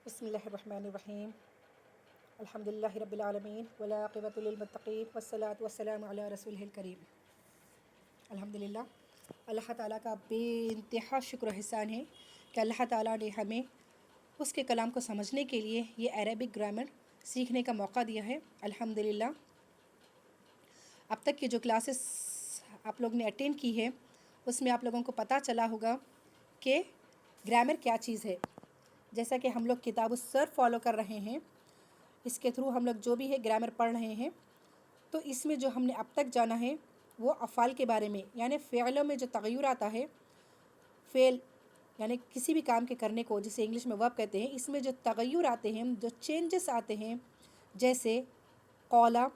بسم اللہ الرحمن الرحیم الحمدللہ رب العالمین والعاقبۃ للمتقین والصلاۃ والسلام علی رسولہ الکریم۔ الحمدللہ، اللہ تعالیٰ کا بے انتہا شکر و احسان ہے کہ اللہ تعالیٰ نے ہمیں اس کے کلام کو سمجھنے کے لیے یہ عربک گرامر سیکھنے کا موقع دیا ہے۔ الحمدللہ، اب تک کی جو کلاسز آپ لوگ نے اٹینڈ کی ہے اس میں آپ لوگوں کو پتہ چلا ہوگا کہ گرامر کیا چیز ہے۔ جیسا کہ ہم لوگ کتاب الصرف فالو کر رہے ہیں، اس کے تھرو ہم لوگ جو بھی ہے گرامر پڑھ رہے ہیں، تو اس میں جو ہم نے اب تک جانا ہے وہ افعال کے بارے میں، یعنی فعلوں میں جو تغیر آتا ہے، فعل یعنی کسی بھی کام کے کرنے کو جسے انگلش میں ورب کہتے ہیں، اس میں جو تغیر آتے ہیں، جو چینجز آتے ہیں، جیسے قولا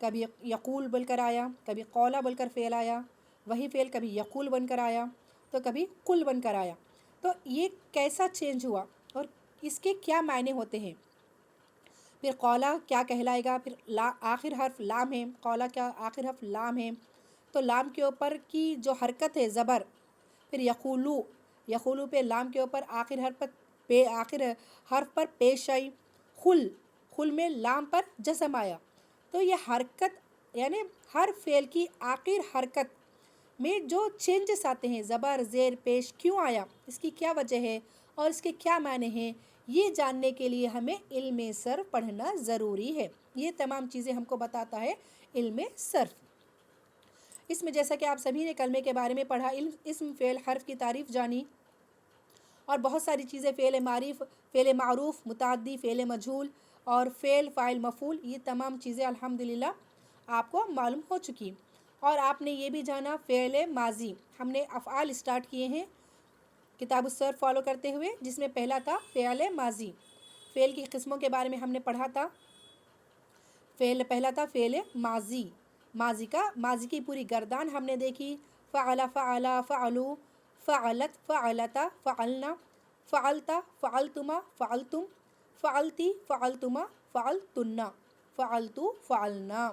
کبھی یقول بول کر آیا، کبھی قولا بول کر فعل آیا، وہی فعل کبھی یقول بن کر آیا تو کبھی قل بن کر آیا، تو یہ کیسا چینج ہوا اور اس کے کیا معنی ہوتے ہیں۔ پھر قولا کیا کہلائے گا، پھر آخر حرف لام ہے، قولا کیا آخر حرف لام ہے، تو لام کے اوپر کی جو حرکت ہے زبر، پھر یقولو پہ لام کے اوپر آخر حرف پر پیش آئی، خل میں لام پر جزم آیا، تو یہ حرکت یعنی ہر فعل کی آخر حرکت میں جو چینجز آتے ہیں، زبر زیر پیش کیوں آیا، اس کی کیا وجہ ہے اور اس کے کیا معنی ہیں، یہ جاننے کے لیے ہمیں علم صرف پڑھنا ضروری ہے۔ یہ تمام چیزیں ہم کو بتاتا ہے علم صرف۔ اس میں جیسا کہ آپ سبھی نے کلمے کے بارے میں پڑھا، اسم فعل حرف کی تعریف جانی اور بہت ساری چیزیں، فعل معروف، متعدی، فعل مجہول اور فعل فاعل مفعول، یہ تمام چیزیں الحمدللہ آپ کو معلوم ہو چکی۔ اور آپ نے یہ بھی جانا فعل ماضی، ہم نے افعال اسٹارٹ کیے ہیں کتاب الصرف فالو کرتے ہوئے، جس میں پہلا تھا فعل ماضی۔ فعل کی قسموں کے بارے میں ہم نے پڑھا تھا، پہلا تھا فعل ماضی، ماضی کی پوری گردان ہم نے دیکھی، فعل، فعلا، فعلو، فعلت، فعلتا، فعلنا، فعلتا، فعلتما، فعلتم، فعلتی، فعلتما، فعلتنا، فعلتو، فعلنا،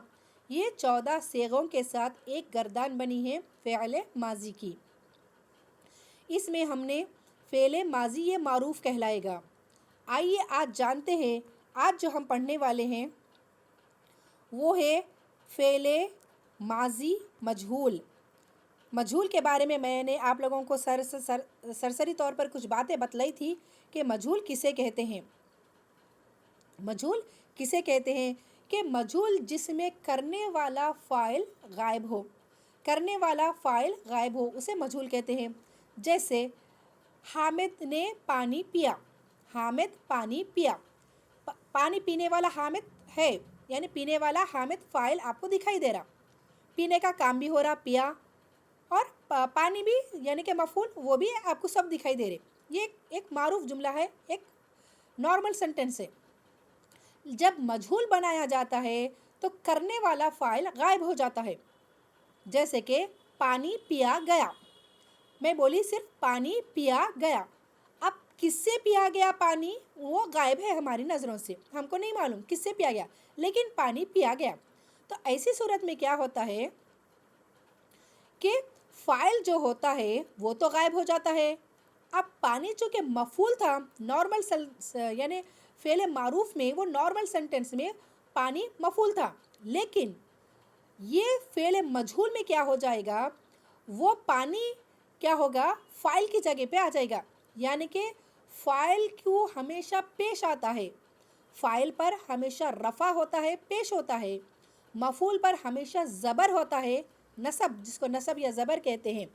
یہ 14 صیغوں کے ساتھ ایک گردان بنی ہے فعل ماضی کی۔ اس میں ہم نے فعل ماضی یہ معروف کہلائے گا۔ آئیے آج جانتے ہیں، آج جو ہم پڑھنے والے ہیں وہ ہے فعل ماضی مجہول۔ مجہول کے بارے میں نے آپ لوگوں کو سرسری طور پر کچھ باتیں بتلائی تھی کہ مجہول کسے کہتے ہیں۔ مجہول کسے کہتے ہیں کہ مجہول جس میں کرنے والا فاعل غائب ہو، اسے مجہول کہتے ہیں۔ جیسے حامد نے پانی پیا، پانی پینے والا حامد ہے، یعنی پینے والا حامد فاعل آپ کو دکھائی دے رہا، پینے کا کام بھی ہو رہا پیا، اور پانی بھی یعنی کہ مفعول وہ بھی آپ کو سب دکھائی دے رہے۔ یہ ایک معروف جملہ ہے، ایک نارمل سنٹنس ہے۔ جب مجہول بنایا جاتا ہے تو کرنے والا فاعل غائب ہو جاتا ہے، جیسے کہ پانی پیا گیا، میں بولی صرف پانی پیا گیا، اب کس سے پیا گیا پانی وہ غائب ہے ہماری نظروں سے، ہم کو نہیں معلوم کس سے پیا گیا، لیکن پانی پیا گیا۔ تو ایسی صورت میں کیا ہوتا ہے کہ فاعل جو ہوتا ہے وہ تو غائب ہو جاتا ہے۔ اب پانی چونکہ مفعول تھا، نارمل یعنی فعل معروف میں، وہ نارمل سنٹنس میں پانی مفعول تھا، لیکن یہ فعل مجہول میں کیا ہو جائے گا، وہ پانی کیا ہوگا، فاعل کی جگہ پہ آ جائے گا، یعنی کہ فاعل کو ہمیشہ پیش آتا ہے، فاعل پر ہمیشہ رفع ہوتا ہے، پیش ہوتا ہے، مفعول پر ہمیشہ زبر ہوتا ہے، نصب، جس کو نصب یا زبر کہتے ہیں۔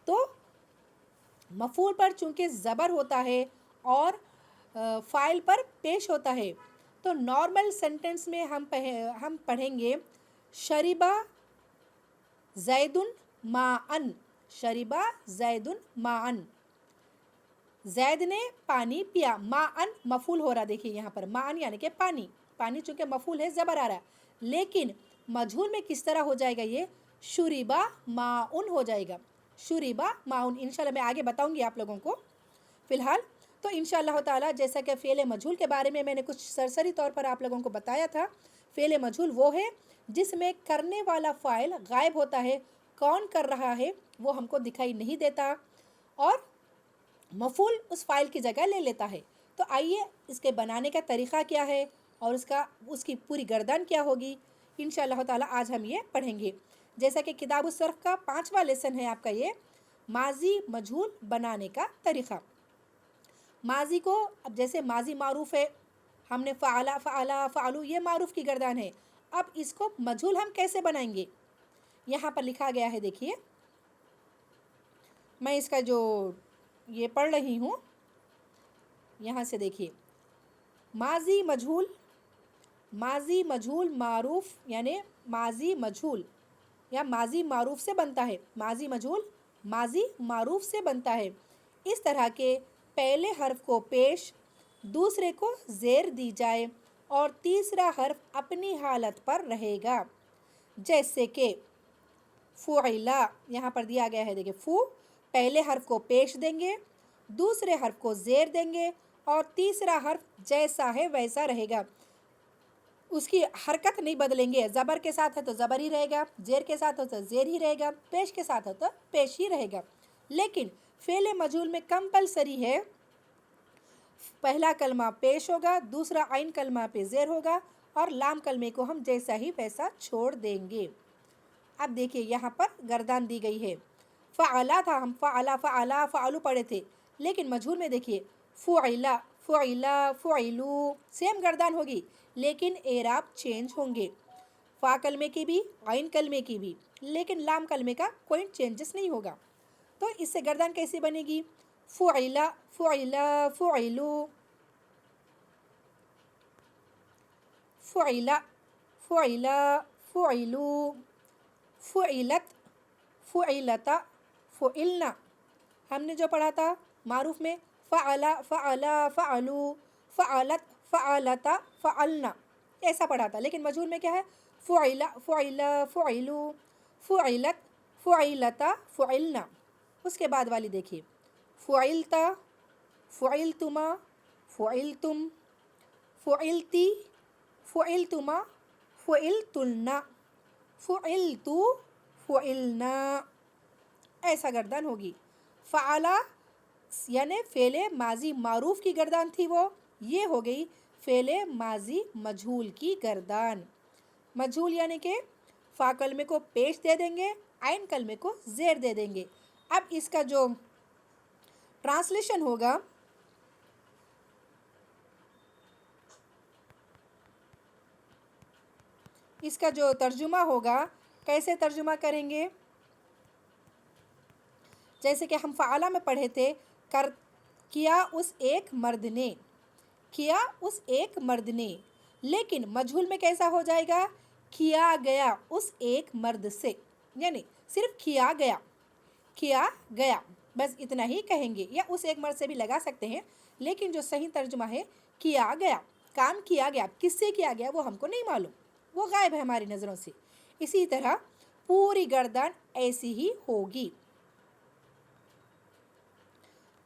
تو مفعول پر چونکہ زبر ہوتا ہے اور فاعل پر پیش ہوتا ہے، تو نارمل سنٹنس میں ہم پڑھیں گے شربا زید ماءن، شربا زید ماءن، زید نے پانی پیا، ماءن مفعول ہو رہا، دیکھیے یہاں پر ماءن یعنی کہ پانی چونکہ مفعول ہے زبر آ رہا ہے، لیکن مجہول میں کس طرح ہو جائے گا، یہ شربا ماءن ہو جائے گا، شربا ماءن۔ انشاءاللہ میں آگے بتاؤں گی آپ لوگوں کو، فی الحال تو انشاءاللہ تعالی جیسا کہ فعل مجہول کے بارے میں نے کچھ سرسری طور پر آپ لوگوں کو بتایا تھا، فعل مجہول وہ ہے جس میں کرنے والا فاعل غائب ہوتا ہے، کون کر رہا ہے وہ ہم کو دکھائی نہیں دیتا، اور مفعول اس فاعل کی جگہ لے لیتا ہے۔ تو آئیے اس کے بنانے کا طریقہ کیا ہے اور اس کی پوری گردان کیا ہوگی، انشاءاللہ تعالیٰ آج ہم یہ پڑھیں گے۔ جیسا کہ کتاب الصرف کا 5واں لیسن ہے آپ کا یہ ماضی مجہول بنانے کا طریقہ۔ ماضی کو اب جیسے ماضی معروف ہے، ہم نے فعلا فعلا فعلو یہ معروف کی گردان ہے، اب اس کو مجہول ہم کیسے بنائیں گے؟ یہاں پر لکھا گیا ہے، دیکھیے میں اس کا جو یہ پڑھ رہی ہوں یہاں سے دیکھیے، ماضی مجہول معروف یعنی ماضی مجہول یا ماضی معروف سے بنتا ہے، ماضی مجہول ماضی معروف سے بنتا ہے۔ اس طرح کے پہلے حرف کو پیش، دوسرے کو زیر دی جائے اور تیسرا حرف اپنی حالت پر رہے گا، جیسے کہ فعلا یہاں پر دیا گیا ہے، دیکھیں فو پہلے حرف کو پیش دیں گے، دوسرے حرف کو زیر دیں گے اور تیسرا حرف جیسا ہے ویسا رہے گا، اس کی حرکت نہیں بدلیں گے، زبر کے ساتھ ہے تو زبر ہی رہے گا، زیر کے ساتھ ہو تو زیر ہی رہے گا، پیش کے ساتھ ہو تو پیش ہی رہے گا۔ لیکن فعل مجہول میں کمپلسری ہے، پہلا کلمہ پیش ہوگا، دوسرا عین کلمہ پہ زیر ہوگا اور لام کلمے کو ہم جیسا ہی ویسا چھوڑ دیں گے۔ اب دیکھیے یہاں پر گردان دی گئی ہے، فعلا تھا، ہم فعلا فعلا فعلو پڑھے تھے، لیکن مجہول میں دیکھیے فعلا فعلا فعلو سیم گردان ہوگی، لیکن اعراب چینج ہوں گے، فا کلمے کی بھی عین کلمے کی بھی، لیکن لام کلمے کا کوئی چینجز نہیں ہوگا۔ تو اس سے گردان کیسی بنے گی؟ فعلا فعلا فعلو، فعلا فعلا فعلو، فعلت فعلتا فعلنا، ہم نے جو پڑھا تھا معروف میں فعلا فعلا فعلو فعلت فعلتا فعلنا ایسا پڑھا تھا، لیکن مجہول میں کیا ہے؟ فعلا فعلا فعلو فعلت فعلتا فعلنا۔ اس کے بعد والی دیکھیے فعلتا فعلتما فعلتم فعلتی فعلتما فعلتلنا فعلتو فعلنا، ایسا گردان ہوگی۔ فعلا یعنی فعل ماضی معروف کی گردان تھی، وہ یہ ہو گئی فعل ماضی مجہول کی گردان۔ مجہول یعنی کہ فا کلمے کو پیش دے دیں گے، عین کلمے کو زیر دے دیں گے۔ اب اس کا جو ٹرانسلیشن ہوگا، اس کا جو ترجمہ ہوگا کیسے ترجمہ کریں گے؟ جیسے کہ ہم فعلا میں پڑھے تھے کیا اس ایک مرد نے، کیا اس ایک مرد نے، لیکن مجہول میں کیسا ہو جائے گا؟ کیا گیا اس ایک مرد سے، یعنی صرف کیا گیا کیا گیا بس اتنا ہی کہیں گے، یا اس ایک مرد سے بھی لگا سکتے ہیں، لیکن جو صحیح ترجمہ ہے کیا گیا، کام کیا گیا، کس سے کیا گیا وہ ہم کو نہیں معلوم، وہ غائب ہے ہماری نظروں سے۔ اسی طرح پوری گردان ایسی ہی ہوگی۔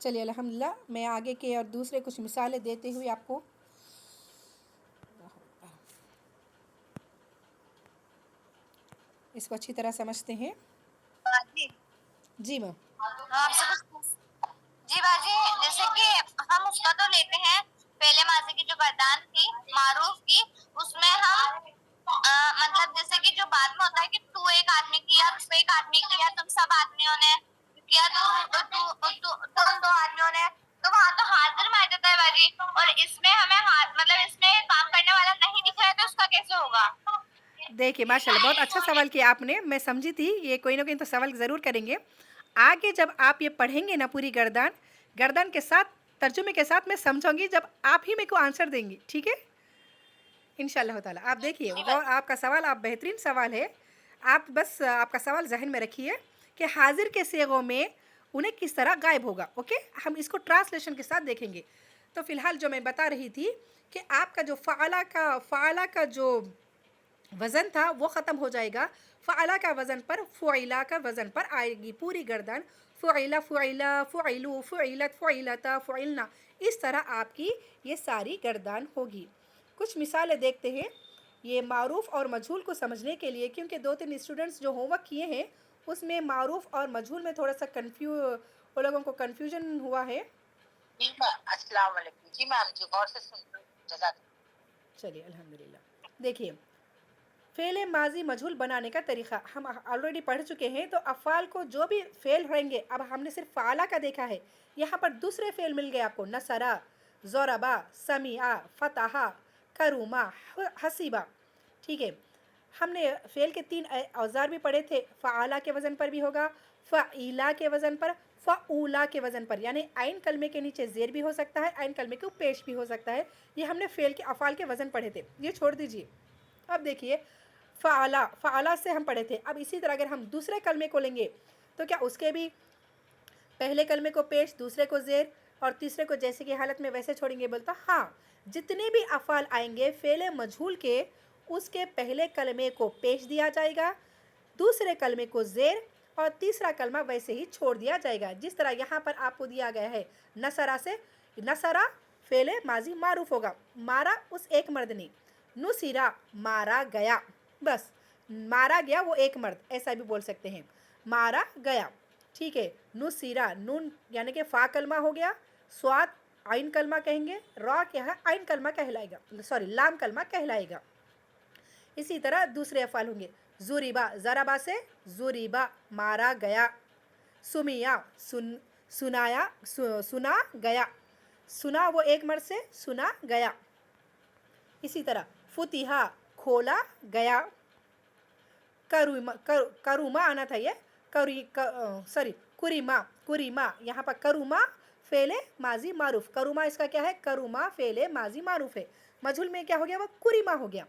چلیے الحمدللہ میں آگے کے اور دوسرے کچھ مثالیں دیتے ہوئے آپ کو اس کو اچھی طرح سمجھتے ہیں۔ جی میم جی باجی، جیسے کہ ہم اس کا تو لیتے ہیں پہلے ماضی کی جو گردان تھی معروف کی، اس میں ہم مطلب جیسے کہ جو بعد میں ہوتا ہے کہ تو ایک آدمی کیا، تو ایک آدمی کیا، تم سب آدمیوں نے کیا، تم دو آدمیوں نے، تو وہاں تو حاضر میں آ جاتا ہے باجی، اور اس میں ہمیں مطلب اس میں کام کرنے والا نہیں دکھ رہا ہے، تو اس کا کیسے ہوگا؟ دیکھیے ماشاءاللہ بہت اچھا سوال کیا آپ نے، میں سمجھی تھی یہ کوئی نہ کوئی تو سوال ضرور کریں گے۔ آگے جب آپ یہ پڑھیں گے نا پوری گردان کے ساتھ ترجمے کے ساتھ میں سمجھوں گی، جب آپ ہی میرے کو آنسر دیں گی، ٹھیک ہے انشاءاللہ تعالیٰ۔ آپ دیکھیے آپ کا سوال آپ بہترین سوال ہے، آپ بس آپ کا سوال ذہن میں رکھیے کہ حاضر کے صیغوں میں انہیں کس طرح غائب ہوگا، اوکے، ہم اس کو ٹرانسلیشن کے ساتھ دیکھیں گے۔ تو فی الحال جو میں بتا رہی تھی کہ آپ کا جو فعلا کا جو وزن تھا وہ ختم ہو جائے گا، فعلا کا وزن پر فعلا کا وزن پر آئے گی پوری گردان، فعلا فعلا فعلو فعلت فعلتا فعلنا، اس طرح آپ کی یہ ساری گردان ہوگی۔ کچھ مثالیں دیکھتے ہیں یہ معروف اور مجہول کو سمجھنے کے لیے، کیونکہ 2-3 اسٹوڈنٹس جو ہوم ورک کیے ہیں اس میں معروف اور مجہول میں تھوڑا سا ان لوگوں کو کنفیوژن ہوا ہے، جی میم السلام علیکم. جی میم جی غور سے سن رہی ہوں. جزاک چلیے الحمدللہ. دیکھیے فعل ماضی مجہول بنانے کا طریقہ ہم آلریڈی پڑھ چکے ہیں. تو افعال کو جو بھی فعل ہوئیں گے، اب ہم نے صرف فعلہ کا دیکھا ہے، یہاں پر دوسرے فعل مل گئے آپ کو: نصرہ، ضربہ، سمیع، فتح، کروما، حسیبہ. ٹھیک ہے، ہم نے فعل کے 3 اوزار بھی پڑھے تھے. فعالہ کے وزن پر بھی ہوگا، فعیلہ کے وزن پر، فعولا کے وزن پر. یعنی عین کلمے کے نیچے زیر بھی ہو سکتا ہے، عین کلمے کے پیش بھی ہو سکتا ہے. یہ ہم نے فعل کے افعال کے وزن پڑھے تھے، یہ چھوڑ دیجئے. اب دیکھیے فعلہ، فعلہ سے ہم پڑھے تھے. اب اسی طرح اگر ہم دوسرے کلمے کو لیں گے تو کیا اس کے بھی پہلے کلمے کو پیش، دوسرے کو زیر اور تیسرے کو جیسے کی حالت میں ویسے چھوڑیں گے؟ بولتا ہاں، جتنے بھی افعال آئیں گے فعل مجہول کے، اس کے پہلے کلمے کو پیش دیا جائے گا، دوسرے کلمے کو زیر اور تیسرا کلمہ ویسے ہی چھوڑ دیا جائے گا. جس طرح یہاں پر آپ کو دیا گیا ہے نصرہ سے، نصرہ فعل ماضی معروف ہوگا، مارا اس ایک مرد نے. نصرہ مارا گیا، بس مارا گیا وہ ایک مرد، ایسا بھی بول سکتے ہیں، مارا گیا. ٹھیک ہے، نصرہ نون یعنی کہ فا کلمہ ہو گیا، سواد عین کلمہ کہیں گے، را کیا ہے عین کلمہ کہلائے گا، سوری لام کلمہ کہلائے گا. اسی طرح دوسرے افعال ہوں گے: ضربہ، ضربہ سے ضربہ مارا گیا. سمیع سنایا، سنا گیا، سنا وہ ایک مرد سے سنا گیا. اسی طرح فتح کھولا گیا. کروما آنا تھا، یہ سوری کریما، کریما یہاں پر کروما فعل ماضی معروف. کروما اس کا کیا ہے؟ کروما فعل ماضی معروف ہے. مجہول میں کیا ہو گیا؟ وہ کریما ہو گیا،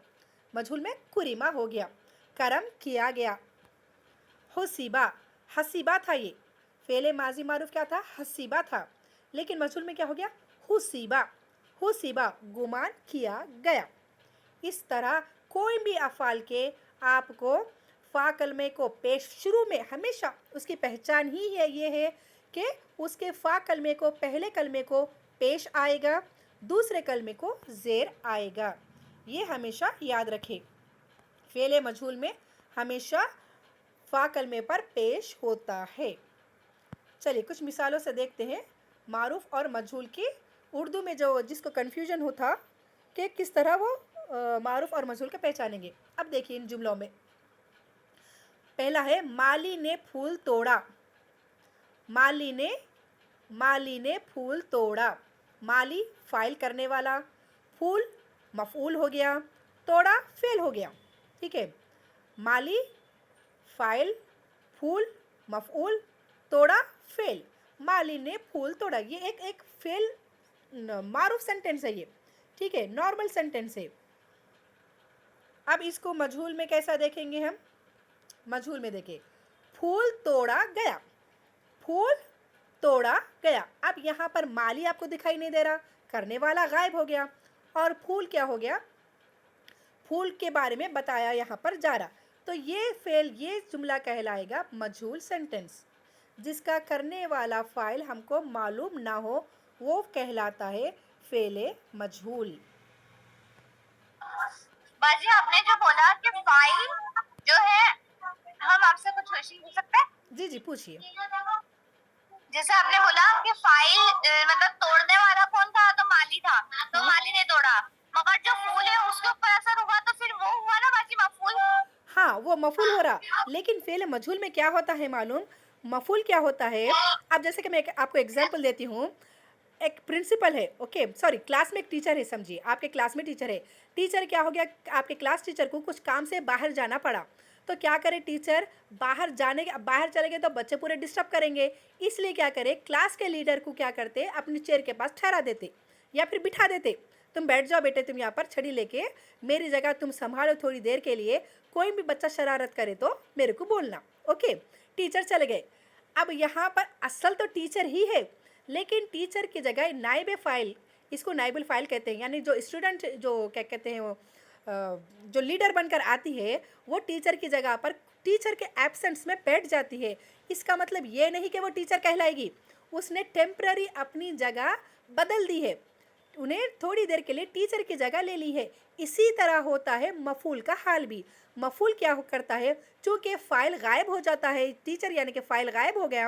مجہول میں کریما ہو گیا. کرم کیا گیا. حسیبہ، حسیبہ تھا، یہ فعل ماضی معروف کیا تھا؟ حسیبہ تھا، لیکن مجہول میں کیا ہو گیا؟ حسیبہ. حسیبہ گمان کیا گیا. اس طرح کوئی بھی افعال کے آپ کو فا کلمے کو پیش، شروع میں ہمیشہ اس کی پہچان ہی ہے یہ ہے کہ اس کے فا کلمے کو پہلے کلمے کو پیش آئے گا، دوسرے کلمے کو زیر آئے گا. یہ ہمیشہ یاد رکھے، فعل مجہول میں ہمیشہ فا کلمے پر پیش ہوتا ہے. چلیے کچھ مثالوں سے دیکھتے ہیں معروف اور مجہول کی. اردو میں جو جس کو کنفیوژن ہوتا کہ کس طرح وہ معروف اور مجہول کے پہچانیں گے. اب دیکھیے ان جملوں میں پہلا ہے مالی نے پھول توڑا. مالی نے پھول توڑا. مالی فاعل کرنے والا، پھول مفعول ہو گیا، توڑا فعل ہو گیا. ٹھیک ہے، مالی فاعل، پھول مفعول، توڑا فعل. مالی نے پھول توڑا، یہ ایک فعل معروف سینٹینس ہے یہ. ٹھیک ہے، نارمل سینٹینس ہے. اب اس کو مجہول میں کیسا دیکھیں گے ہم؟ مجہول میں دیکھیں پھول توڑا گیا، پھول توڑا گیا. اب یہاں پر مالی آپ کو دکھائی نہیں دے رہا، کرنے والا غائب ہو گیا، اور پھول کیا ہو گیا؟ پھول کے بارے میں بتایا یہاں پر جا رہا. تو یہ فعل، یہ جملہ کہلائے گا مجہول سینٹینس. جس کا کرنے والا فاعل ہم کو معلوم نہ ہو وہ کہلاتا ہے فعل مجہول. باجی آپ نے جو بولا کہ فاعل جو ہے، ہم آپ سے کچھ کوشچن پوچھ سکتے ہیں؟ جی پوچھیے. جیسے آپ نے بولا کہ فاعل مطلب توڑنے والا کون تھا؟ تو مالی تھا، تو مالی نے توڑا. مگر جو پھول ہے اس کے اوپر اثر ہوا تو پھر وہ ہوا نا باجی مفعول. ہاں وہ مفعول ہو رہا، لیکن فعل مجہول میں کیا ہوتا ہے معلوم؟ مفعول کیا ہوتا ہے؟ اب جیسے کہ میں آپ کو ایگزامپل دیتی ہوں. ایک پرنسپل ہے، اوکے سوری کلاس میں ایک ٹیچر ہے، سمجھیے آپ کے کلاس میں ٹیچر ہے. ٹیچر کیا ہو گیا؟ آپ کے کلاس ٹیچر کو کچھ کام سے باہر جانا پڑا. تو کیا کرے ٹیچر؟ باہر چلے گئے تو بچے پورے ڈسٹرب کریں گے، اس لیے کیا کرے کلاس کے لیڈر کو کیا کرتے اپنی چیئر کے پاس ٹھہرا دیتے یا پھر بٹھا دیتے. تم بیٹھ جاؤ بیٹے، تم یہاں پر چھڑی لے کے میری جگہ تم سنبھالو تھوڑی دیر کے لیے، کوئی بھی بچہ شرارت کرے تو میرے کو بولنا. اوکے، ٹیچر چلے گئے. اب یہاں پر اصل تو ٹیچر ہی ہے، لیکن ٹیچر کی جگہ نائب فاعل، اس کو نائب الفاعل کہتے ہیں، یعنی جو اسٹوڈنٹ جو کیا کہتے ہیں جو لیڈر بن کر آتی ہے وہ ٹیچر کی جگہ پر ٹیچر کے ایبسنس میں بیٹھ جاتی ہے. اس کا مطلب یہ نہیں کہ وہ ٹیچر کہلائے گی، اس نے ٹیمپرری اپنی جگہ بدل دی ہے، انہیں تھوڑی دیر کے لیے ٹیچر کی جگہ لے لی ہے. اسی طرح ہوتا ہے مفعول کا حال بھی. مفعول کیا کرتا ہے؟ چونکہ فاعل غائب ہو جاتا ہے، ٹیچر یعنی کہ فاعل غائب ہو گیا